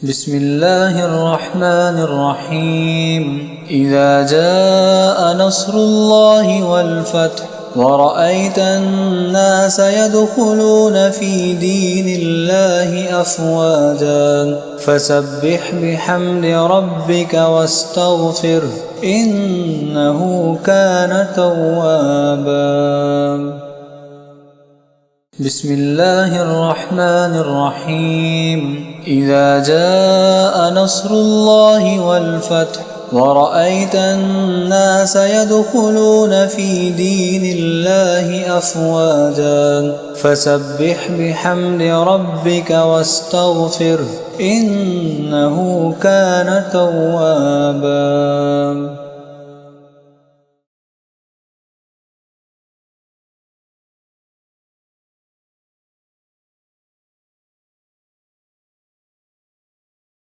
بسم الله الرحمن الرحيم. إذا جاء نصر الله والفتح ورأيت الناس يدخلون في دين الله أفواجا فسبح بحمد ربك واستغفره إنه كان توابا. بسم الله الرحمن الرحيم. إذا جاء نصر الله والفتح ورأيت الناس يدخلون في دين الله أفواجا فسبح بحمد ربك واستغفره إنه كان توابا.